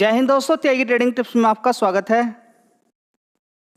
जय हिंद दोस्तों, त्यागी trading tips में आपका स्वागत है।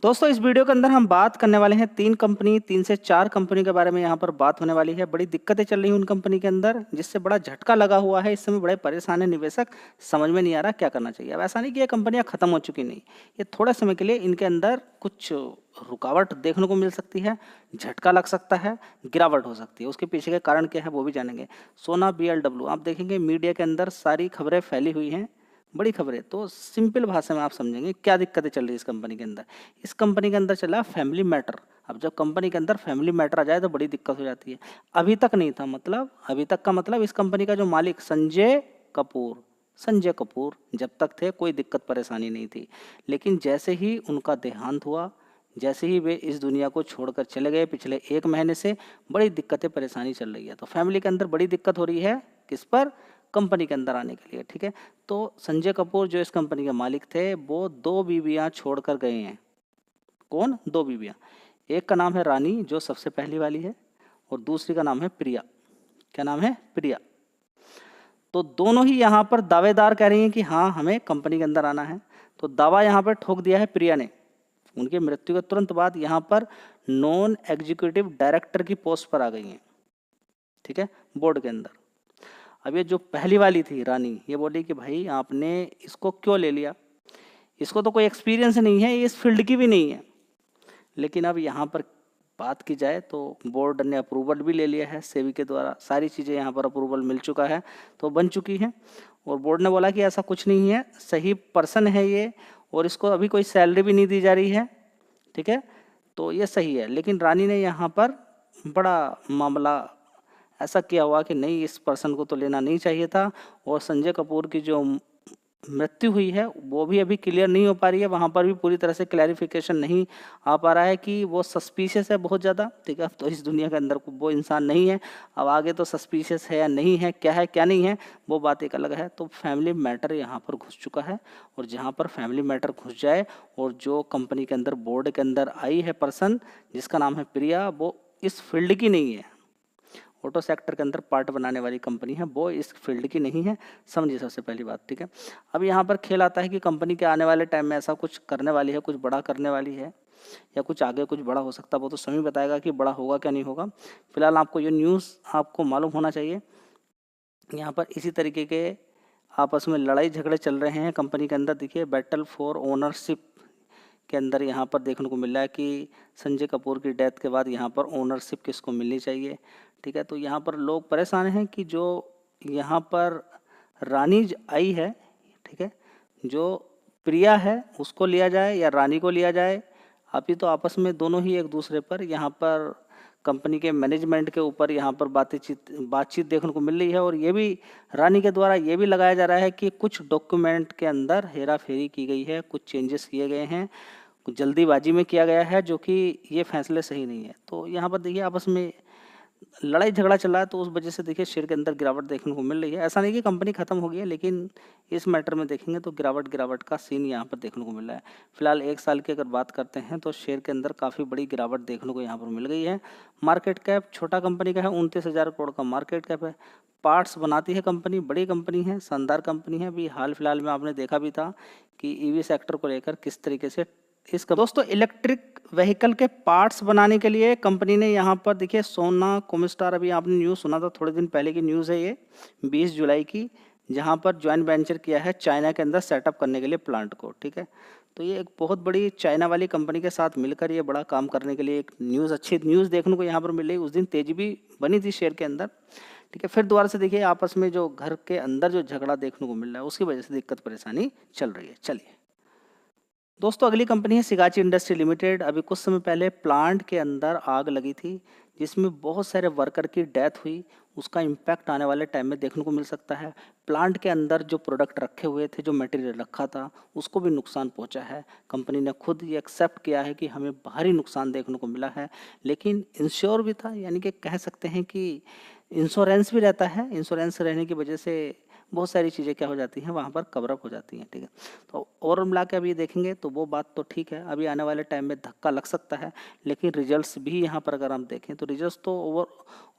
दोस्तों, इस वीडियो के अंदर हम बात करने वाले हैं तीन से चार कंपनी के बारे में। यहाँ पर बात होने वाली है। बड़ी दिक्कतें चल रही हैं उन कंपनी के अंदर, जिससे बड़ा झटका लगा हुआ है। इस समय बड़े परेशान है निवेशक, समझ में नहीं आ रहा क्या करना चाहिए। अब ऐसा नहीं कि ये कंपनियां खत्म हो चुकी, नहीं, ये थोड़े समय के लिए इनके अंदर कुछ रुकावट देखने को मिल सकती है, झटका लग सकता है, गिरावट हो सकती है। उसके पीछे के कारण क्या है वो भी जानेंगे। सोना BLW आप देखेंगे मीडिया के अंदर सारी खबरें फैली हुई हैं, बड़ी खबरें। तो सिंपल भाषा में आप समझेंगे क्या दिक्कतें चल रही है इस कंपनी के अंदर। इस कंपनी के अंदर चला फैमिली मैटर। अब जब कंपनी के अंदर फैमिली मैटर आ जाए तो बड़ी दिक्कत हो जाती है। अभी तक नहीं था, मतलब अभी तक का मतलब इस कंपनी का जो मालिक संजय कपूर जब तक थे कोई दिक्कत परेशानी नहीं थी। लेकिन जैसे ही उनका देहांत हुआ, जैसे ही वे इस दुनिया को छोड़कर चले गए, पिछले 1 महीने से बड़ी दिक्कतें परेशानी चल रही है। तो फैमिली के अंदर बड़ी दिक्कत हो रही है, किस पर? कंपनी के अंदर आने के लिए, ठीक है। तो संजय कपूर जो इस कंपनी के मालिक थे, वो 2 बीवियां छोड़कर गए हैं। कौन? 2 बीवियां। एक का नाम है रानी, जो सबसे पहली वाली है, और दूसरी का नाम है प्रिया। क्या नाम है? प्रिया। तो दोनों ही यहाँ पर दावेदार कह रही हैं कि हाँ, हमें कंपनी के अंदर आना है। तो दावा यहाँ पर ठोक दिया है प्रिया ने। उनकी मृत्यु के तुरंत बाद यहाँ पर नॉन एग्जीक्यूटिव डायरेक्टर की पोस्ट पर आ गई हैं, ठीक है, बोर्ड के अंदर। अब ये जो पहली वाली थी रानी, ये बोली कि भाई आपने इसको क्यों ले लिया, इसको तो कोई एक्सपीरियंस नहीं है, ये इस फील्ड की भी नहीं है। लेकिन अब यहाँ पर बात की जाए तो बोर्ड ने अप्रूवल भी ले लिया है, सेबी के द्वारा सारी चीज़ें यहाँ पर अप्रूवल मिल चुका है, तो बन चुकी है। और बोर्ड ने बोला कि ऐसा कुछ नहीं है, सही पर्सन है ये, और इसको अभी कोई सैलरी भी नहीं दी जा रही है, ठीक है, तो ये सही है। लेकिन रानी ने यहाँ पर बड़ा मामला ऐसा किया हुआ कि नहीं, इस पर्सन को तो लेना नहीं चाहिए था। और संजय कपूर की जो मृत्यु हुई है वो भी अभी क्लियर नहीं हो पा रही है, वहाँ पर भी पूरी तरह से क्लैरिफिकेशन नहीं आ पा रहा है कि वो सस्पिशियस है बहुत ज़्यादा, ठीक है। तो इस दुनिया के अंदर वो इंसान नहीं है। अब आगे तो सस्पिशियस है या नहीं है, क्या है क्या नहीं है, वो बात एक अलग है। तो फैमिली मैटर यहाँ पर घुस चुका है, और जहाँ पर फैमिली मैटर घुस जाए और जो कंपनी के अंदर बोर्ड के अंदर आई है पर्सन जिसका नाम है प्रिया, वो इस फील्ड की नहीं है, ऑटो सेक्टर के अंदर पार्ट बनाने वाली कंपनी है, वो इस फील्ड की नहीं है, समझिए सबसे पहली बात, ठीक है। अब यहाँ पर खेल आता है कि कंपनी के आने वाले टाइम में ऐसा कुछ करने वाली है, कुछ बड़ा करने वाली है, या कुछ आगे कुछ बड़ा हो सकता है। वो तो समय बताएगा कि बड़ा होगा क्या नहीं होगा। फिलहाल आपको ये न्यूज़ आपको मालूम होना चाहिए। यहाँ पर इसी तरीके के आपस में लड़ाई झगड़े चल रहे हैं कंपनी के अंदर। देखिए, बैटल फॉर ओनरशिप के अंदर यहाँ पर देखने को मिल रहा है कि संजय कपूर की डेथ के बाद यहाँ पर ओनरशिप किसको मिलनी चाहिए, ठीक है। तो यहाँ पर लोग परेशान हैं कि जो यहाँ पर रानी आई है, ठीक है, जो प्रिया है उसको लिया जाए या रानी को लिया जाए। अभी तो आपस में दोनों ही एक दूसरे पर यहाँ पर कंपनी के मैनेजमेंट के ऊपर यहाँ पर बातचीत देखने को मिल रही है। और ये भी रानी के द्वारा ये भी लगाया जा रहा है कि कुछ डॉक्यूमेंट के अंदर हेरा फेरी की गई है, कुछ चेंजेस किए गए हैं, कुछ जल्दीबाजी में किया गया है, जो कि ये फैसले सही नहीं है। तो यहाँ पर देखिए आपस में लड़ाई झगड़ा चल रहा है, तो उस वजह से देखिए शेयर के अंदर गिरावट देखने को मिल रही है। ऐसा नहीं कि कंपनी खत्म हो गई है, लेकिन इस मैटर में देखेंगे तो गिरावट का सीन यहाँ पर देखने को मिल रहा है। फिलहाल 1 साल की अगर बात करते हैं तो शेयर के अंदर काफ़ी बड़ी गिरावट देखने को यहाँ पर मिल गई है। मार्केट कैप छोटा कंपनी का है, 29,000 करोड़ का मार्केट कैप है। पार्ट्स बनाती है कंपनी, बड़ी कंपनी है, शानदार कंपनी है। अभी हाल फिलहाल में आपने देखा भी था कि ईवी सेक्टर को लेकर किस तरीके से दोस्तों इलेक्ट्रिक व्हीकल के पार्ट्स बनाने के लिए कंपनी ने यहाँ पर देखिए सोना कोमिस्टार, अभी आपने न्यूज़ सुना था, थोड़े दिन पहले की न्यूज़ है ये, 20 जुलाई की, जहाँ पर ज्वाइंट वेंचर किया है चाइना के अंदर सेटअप करने के लिए प्लांट को, ठीक है। तो ये एक बहुत बड़ी चाइना वाली कंपनी के साथ मिलकर ये बड़ा काम करने के लिए एक न्यूज़, अच्छी न्यूज़ देखने को यहाँ पर मिल रही। उस दिन तेजी भी बनी थी शेयर के अंदर, ठीक है। फिर दोबारा से देखिए आपस में जो घर के अंदर जो झगड़ा देखने को मिल रहा है उसकी वजह से दिक्कत परेशानी चल रही है। चलिए दोस्तों, अगली कंपनी है सिगाची इंडस्ट्री लिमिटेड। अभी कुछ समय पहले प्लांट के अंदर आग लगी थी, जिसमें बहुत सारे वर्कर की डेथ हुई। उसका इम्पैक्ट आने वाले टाइम में देखने को मिल सकता है। प्लांट के अंदर जो प्रोडक्ट रखे हुए थे, जो मटेरियल रखा था, उसको भी नुकसान पहुंचा है। कंपनी ने खुद ये एक्सेप्ट किया है कि हमें भारी नुकसान देखने को मिला है, लेकिन इंश्योर भी था, यानी कि कह सकते हैं कि इंश्योरेंस भी रहता है। इंश्योरेंस रहने की वजह से बहुत सारी चीज़ें क्या हो जाती हैं वहाँ पर कवर अप हो जाती हैं, ठीक है। तो ओवरऑल मिला के अभी देखेंगे तो वो बात तो ठीक है, अभी आने वाले टाइम में धक्का लग सकता है, लेकिन रिजल्ट्स भी यहाँ पर अगर हम देखें तो रिजल्ट्स तो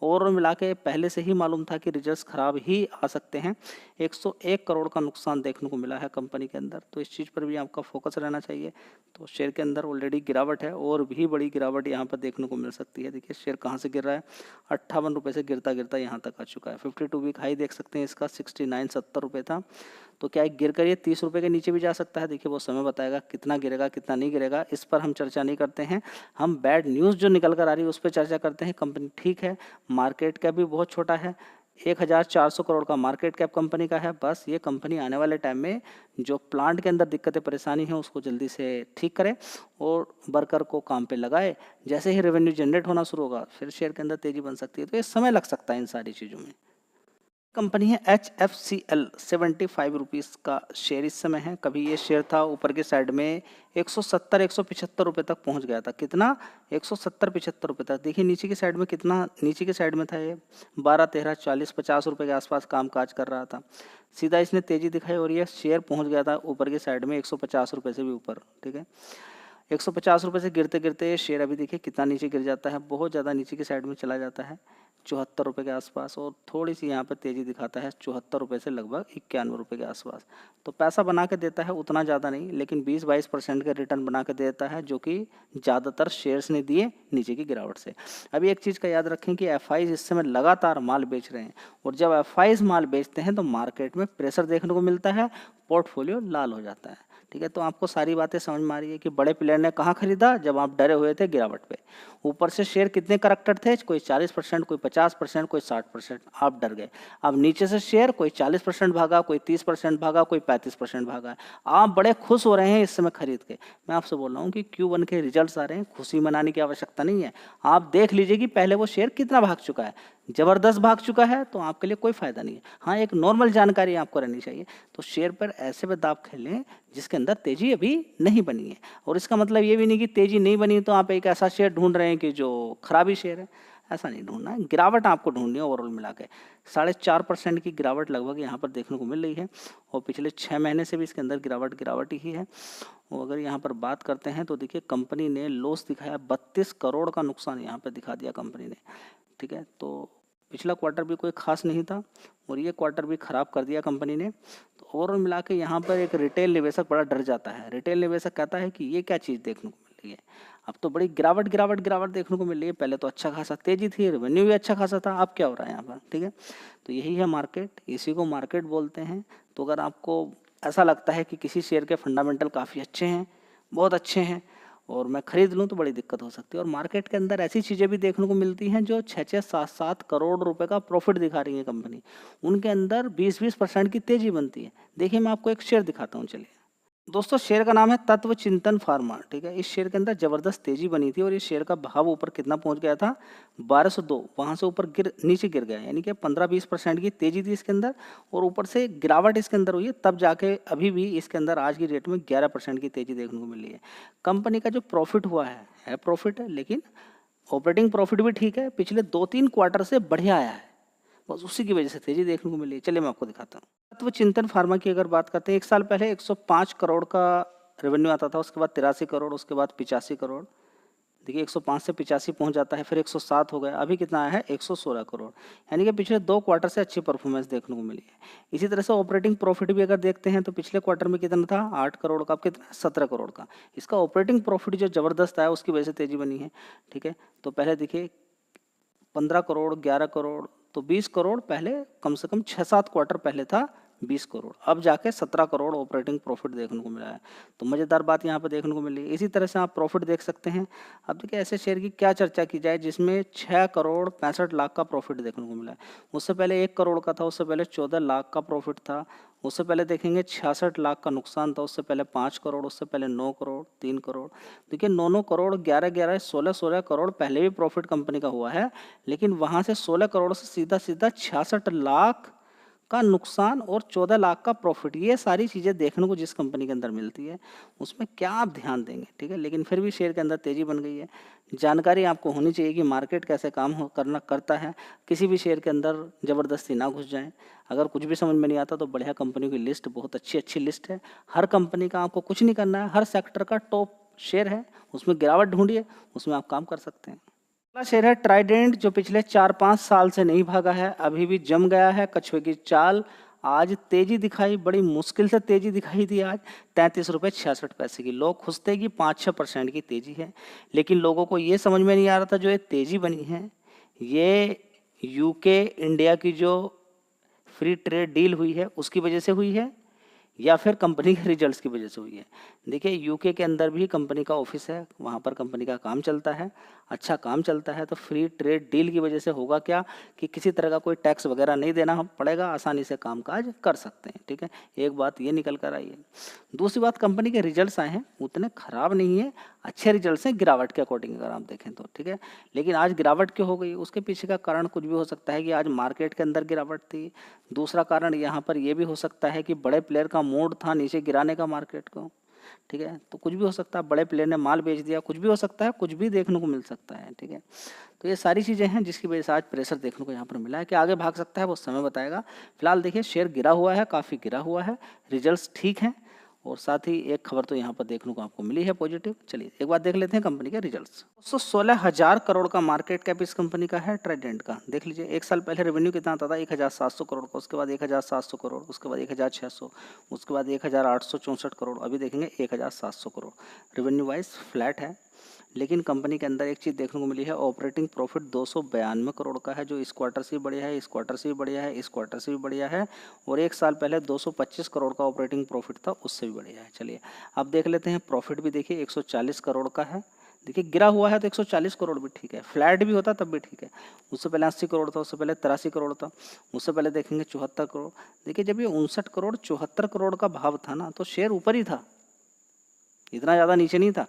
ओवरऑल मिला के पहले से ही मालूम था कि रिजल्ट्स खराब ही आ सकते हैं। 101 करोड़ का नुकसान देखने को मिला है कंपनी के अंदर, तो इस चीज़ पर भी आपका फोकस रहना चाहिए। तो शेयर के अंदर ऑलरेडी गिरावट है और भी बड़ी गिरावट यहाँ पर देखने को मिल सकती है। देखिए शेयर कहाँ से गिर रहा है, 58 रुपये से गिरता गिरता यहाँ तक आ चुका है। 52 वीक हाई देख सकते हैं इसका 69 70 रुपये था, तो क्या गिर कर ये 30 रुपये के नीचे भी जा सकता है। देखिए वो समय बताएगा कितना गिरेगा कितना नहीं गिरेगा, इस पर हम चर्चा नहीं करते हैं। हम बैड न्यूज़ जो निकल कर आ रही है उस पर चर्चा करते हैं। कंपनी ठीक है, मार्केट कैप भी बहुत छोटा है, 1400 करोड़ का मार्केट कैप कंपनी का है। बस ये कंपनी आने वाले टाइम में जो प्लांट के अंदर दिक्कतें परेशानी है उसको जल्दी से ठीक करे और वर्कर को काम पे लगाए। जैसे ही रेवेन्यू जनरेट होना शुरू होगा फिर शेयर के अंदर तेजी बन सकती है, तो ये समय लग सकता है इन सारी चीज़ों में। कंपनी है HFCL, 75 रुपीज़ का शेयर इस समय है। कभी ये शेयर था ऊपर के साइड में 170 175 रुपये तक पहुंच गया था। कितना? 170 75 रुपये तक। देखिए नीचे की साइड में कितना नीचे की साइड में था ये, 12 13 40 50 रुपये के आसपास काम काज कर रहा था। सीधा इसने तेजी दिखाई और ये शेयर पहुंच गया था ऊपर की साइड में 150 रुपये से भी ऊपर, ठीक है। 150 रुपये से गिरते गिरते ये शेयर अभी देखिए कितना नीचे गिर जाता है, बहुत ज़्यादा नीचे की साइड में चला जाता है 74 रुपये के आसपास, और थोड़ी सी यहाँ पर तेज़ी दिखाता है 74 रुपये से लगभग 91 रुपये के आसपास। तो पैसा बना के देता है, उतना ज़्यादा नहीं, लेकिन 20-22% का रिटर्न बना के देता है, जो कि ज़्यादातर शेयर्स ने दिए नीचे की गिरावट से। अभी एक चीज़ का याद रखें कि एफआईज इस समय लगातार माल बेच रहे हैं, और जब एफआईज माल बेचते हैं तो मार्केट में प्रेशर देखने को मिलता है, पोर्टफोलियो लाल हो जाता है, ठीक है। तो आपको सारी बातें समझ में आ रही है कि बड़े प्लेयर ने कहाँ खरीदा, जब आप डरे हुए थे गिरावट पे। ऊपर से शेयर कितने करेक्टेड थे, कोई 40%, कोई 50%, कोई 60%, आप डर गए। अब नीचे से शेयर कोई 40% भागा, कोई 30% भागा, कोई 35% भागा है, आप बड़े खुश हो रहे हैं इस समय खरीद के। मैं आपसे बोल रहा हूँ कि Q1 के रिजल्ट्स आ रहे हैं, खुशी मनाने की आवश्यकता नहीं है। आप देख लीजिए कि पहले वो शेयर कितना भाग चुका है, ज़बरदस्त भाग चुका है, तो आपके लिए कोई फ़ायदा नहीं है। हाँ, एक नॉर्मल जानकारी आपको रहनी चाहिए। तो शेयर पर ऐसे में दाव खेलें जिसके अंदर तेज़ी अभी नहीं बनी है, और इसका मतलब ये भी नहीं कि तेज़ी नहीं बनी तो आप एक ऐसा शेयर ढूंढ रहे हैं कि जो खराबी शेयर है, ऐसा नहीं ढूंढना है। गिरावट आपको ढूंढनी है ओवरऑल मिला के। 4.5% की गिरावट लगभग यहाँ पर देखने को मिल रही है, और पिछले 6 महीने से भी इसके अंदर गिरावट ही है। और अगर यहाँ पर बात करते हैं तो देखिए कंपनी ने लॉस दिखाया, 32 करोड़ का नुकसान यहाँ पर दिखा दिया कंपनी ने, ठीक है। तो पिछला क्वार्टर भी कोई खास नहीं था और ये क्वार्टर भी ख़राब कर दिया कंपनी ने। तो ओवरऑल मिला के यहाँ पर एक रिटेल निवेशक बड़ा डर जाता है। रिटेल निवेशक कहता है कि ये क्या चीज़ देखने को मिल रही है, अब तो बड़ी गिरावट देखने को मिल रही है। पहले तो अच्छा खासा तेजी थी, रेवेन्यू भी अच्छा खासा था, अब क्या हो रहा है यहाँ पर, ठीक है। तो यही है मार्केट, इसी को मार्केट बोलते हैं। तो अगर आपको ऐसा लगता है कि किसी शेयर के फंडामेंटल काफ़ी अच्छे हैं, बहुत अच्छे हैं, और मैं खरीद लूँ, तो बड़ी दिक्कत हो सकती है। और मार्केट के अंदर ऐसी चीज़ें भी देखने को मिलती हैं जो 6-6 7-7 करोड़ रुपए का प्रॉफिट दिखा रही है कंपनी, उनके अंदर 20-20% की तेज़ी बनती है। देखिए मैं आपको एक शेयर दिखाता हूँ, चलिए दोस्तों। शेयर का नाम है तत्व चिंतन फार्मा, ठीक है। इस शेयर के अंदर ज़बरदस्त तेज़ी बनी थी और इस शेयर का भाव ऊपर कितना पहुंच गया था, 1202, वहां से ऊपर नीचे गिर गया, यानी कि 15-20% की तेज़ी थी इसके अंदर, और ऊपर से गिरावट इसके अंदर हुई है, तब जाके अभी भी इसके अंदर आज की डेट में 11% की तेज़ी देखने को मिली है। कंपनी का जो प्रॉफिट हुआ है प्रॉफिट है, लेकिन ऑपरेटिंग प्रॉफिट भी ठीक है, पिछले 2-3 क्वार्टर से बढ़िया आया है, बस उसी की वजह से तेजी देखने को मिली। चलिए मैं आपको दिखाता हूँ। तत्व चिंतन फार्मा की अगर बात करते हैं, 1 साल पहले 105 करोड़ का रेवेन्यू आता था, उसके बाद 83 करोड़, उसके बाद 85 करोड़। देखिए 105 से 85 पहुंच जाता है, फिर 107 हो गया, अभी कितना आया है 116 करोड़, यानी कि पिछले 2 क्वार्टर से अच्छी परफॉर्मेंस देखने को मिली है। इसी तरह से ऑपरेटिंग प्रॉफिट भी अगर देखते हैं तो पिछले क्वार्टर में कितना था, 8 करोड़ का, अब कितना 17 करोड़ का। इसका ऑपरेटिंग प्रॉफिट जो जबरदस्त आया उसकी वजह से तेजी बनी है, ठीक है। तो पहले देखिए 15 करोड़, 11 करोड़, तो 20 करोड़ पहले, कम से कम 6-7 क्वार्टर पहले था 20 करोड़, अब जाके 17 करोड़ ऑपरेटिंग प्रॉफिट देखने को मिला है। तो मज़ेदार बात यहाँ पे देखने को मिली। इसी तरह से आप प्रॉफिट देख सकते हैं। अब देखिए ऐसे शेयर की क्या चर्चा की जाए जिसमें 6 करोड़ 65 लाख का प्रॉफिट देखने को मिला है। उससे पहले 1 करोड़ का था, उससे पहले 14 लाख का प्रॉफिट था, उससे पहले देखेंगे 66 लाख का नुकसान था, उससे पहले 5 करोड़, उससे पहले 9 करोड़, 3 करोड़। देखिए 9 करोड़, 11 16 करोड़ पहले भी प्रॉफिट कंपनी का हुआ है, लेकिन वहाँ से 16 करोड़ से सीधा 66 लाख का नुकसान और 14 लाख का प्रॉफिट, ये सारी चीज़ें देखने को जिस कंपनी के अंदर मिलती है उसमें क्या आप ध्यान देंगे, ठीक है। लेकिन फिर भी शेयर के अंदर तेज़ी बन गई है। जानकारी आपको होनी चाहिए कि मार्केट कैसे काम करता है। किसी भी शेयर के अंदर ज़बरदस्ती ना घुस जाएं। अगर कुछ भी समझ में नहीं आता तो बढ़िया कंपनी की लिस्ट, बहुत अच्छी अच्छी लिस्ट है। हर कंपनी का आपको कुछ नहीं करना है, हर सेक्टर का टॉप शेयर है, उसमें गिरावट ढूंढिए, उसमें आप काम कर सकते हैं। अगला शेयर है ट्राइडेंट, जो पिछले 4-5 साल से नहीं भागा है, अभी भी जम गया है कछुए की चाल। आज तेजी दिखाई, बड़ी मुश्किल से तेजी दिखाई दी आज, 33 रुपये 66 पैसे की। लोग खुश थे कि 5-6% की तेजी है, लेकिन लोगों को ये समझ में नहीं आ रहा था जो ये तेजी बनी है ये यूके इंडिया की जो फ्री ट्रेड डील हुई है उसकी वजह से हुई है या फिर कंपनी के रिजल्ट्स की वजह से हुई है। देखिए यूके के अंदर भी कंपनी का ऑफिस है, वहाँ पर कंपनी का काम चलता है, अच्छा काम चलता है। तो फ्री ट्रेड डील की वजह से होगा क्या कि किसी तरह का कोई टैक्स वगैरह नहीं देना पड़ेगा, आसानी से कामकाज कर सकते हैं, ठीक है। एक बात ये निकल कर आई है। दूसरी बात, कंपनी के रिजल्ट्स आए हैं उतने खराब नहीं है, अच्छे रिजल्ट्स हैं गिरावट के अकॉर्डिंग अगर आप देखें तो, ठीक है। लेकिन आज गिरावट क्यों हो गई, उसके पीछे का कारण कुछ भी हो सकता है कि आज मार्केट के अंदर गिरावट थी। दूसरा कारण यहाँ पर यह भी हो सकता है कि बड़े प्लेयर का मूड था नीचे गिराने का मार्केट को, ठीक है। तो कुछ भी हो सकता है, बड़े प्लेयर ने माल बेच दिया, कुछ भी हो सकता है, कुछ भी देखने को मिल सकता है, ठीक है। तो ये सारी चीज़ें हैं जिसकी वजह से आज प्रेशर देखने को यहाँ पर मिला है। कि आगे भाग सकता है वो समय बताएगा। फिलहाल देखिए शेयर गिरा हुआ है, काफ़ी गिरा हुआ है, रिजल्ट्स ठीक हैं और साथ ही एक खबर तो यहाँ पर देखने को आपको मिली है पॉजिटिव। चलिए एक बार देख लेते हैं कंपनी के रिजल्ट्स। 16,000 करोड़ का मार्केट कैप इस कंपनी का है, ट्राइडेंट का। देख लीजिए, एक साल पहले रेवेन्यू कितना आता था, 1,700 करोड़ का, उसके बाद 1,700 करोड़, उसके बाद 1,600, उसके बाद 1,864 करोड़, अभी देखेंगे 1,700 करोड़। रेवेन्यू वाइज फ्लैट है। लेकिन कंपनी के अंदर एक चीज़ देखने को मिली है, ऑपरेटिंग प्रॉफिट 292 करोड़ का है, जो इस क्वार्टर से भी बढ़िया है, इस क्वार्टर से भी बढ़िया है, इस क्वार्टर से भी बढ़िया है। और एक साल पहले 225 करोड़ का ऑपरेटिंग प्रॉफिट था, उससे भी बढ़िया है। चलिए अब देख लेते हैं प्रॉफिट भी। देखिए 140 करोड़ का है। देखिए गिरा हुआ है तो 140 करोड़ भी ठीक है, फ्लैट भी होता तब भी ठीक है। उससे पहले 80 करोड़ था, उससे पहले 83 करोड़ था, उससे पहले देखेंगे 74 करोड़। देखिए जब ये 59 करोड़ 74 करोड़ का भाव था ना, तो शेयर ऊपर ही था, इतना ज़्यादा नीचे नहीं था,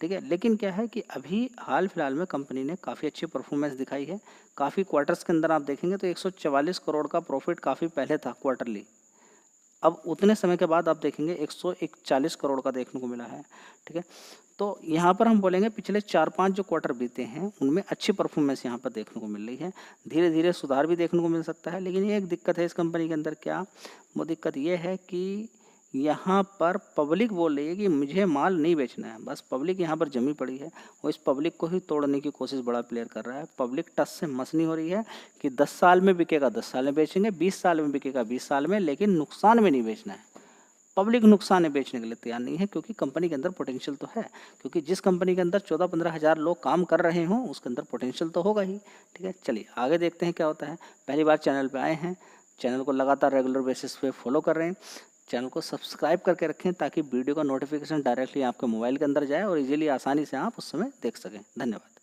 ठीक है। लेकिन क्या है कि अभी हाल फिलहाल में कंपनी ने काफ़ी अच्छी परफॉर्मेंस दिखाई है। काफ़ी क्वार्टर्स के अंदर आप देखेंगे तो 144 करोड़ का प्रॉफिट काफ़ी पहले था क्वार्टरली, अब उतने समय के बाद आप देखेंगे 141 करोड़ का देखने को मिला है, ठीक है। तो यहाँ पर हम बोलेंगे पिछले 4-5 जो क्वार्टर बीते हैं उनमें अच्छी परफॉर्मेंस यहाँ पर देखने को मिल रही है। धीरे धीरे सुधार भी देखने को मिल सकता है, लेकिन ये एक दिक्कत है इस कंपनी के अंदर। क्या वो दिक्कत ये है कि यहाँ पर पब्लिक बोल रही है कि मुझे माल नहीं बेचना है, बस पब्लिक यहाँ पर जमी पड़ी है और इस पब्लिक को ही तोड़ने की कोशिश बड़ा प्लेयर कर रहा है। पब्लिक टस से मस नहीं हो रही है कि 10 साल में बिकेगा 10 साल में बेचेंगे, 20 साल में बिकेगा 20 साल में, लेकिन नुकसान में नहीं बेचना है। पब्लिक नुकसान में बेचने के लिए तैयार नहीं है, क्योंकि कंपनी के अंदर पोटेंशियल तो है। क्योंकि जिस कंपनी के अंदर 14-15 हज़ार लोग काम कर रहे हों उसके अंदर पोटेंशियल तो होगा ही, ठीक है। चलिए आगे देखते हैं क्या होता है। पहली बार चैनल पे आए हैं, चैनल को लगातार रेगुलर बेसिस पे फॉलो कर रहे हैं, चैनल को सब्सक्राइब करके रखें ताकि वीडियो का नोटिफिकेशन डायरेक्टली आपके मोबाइल के अंदर जाए और इजीली आसानी से आप उस समय देख सकें। धन्यवाद।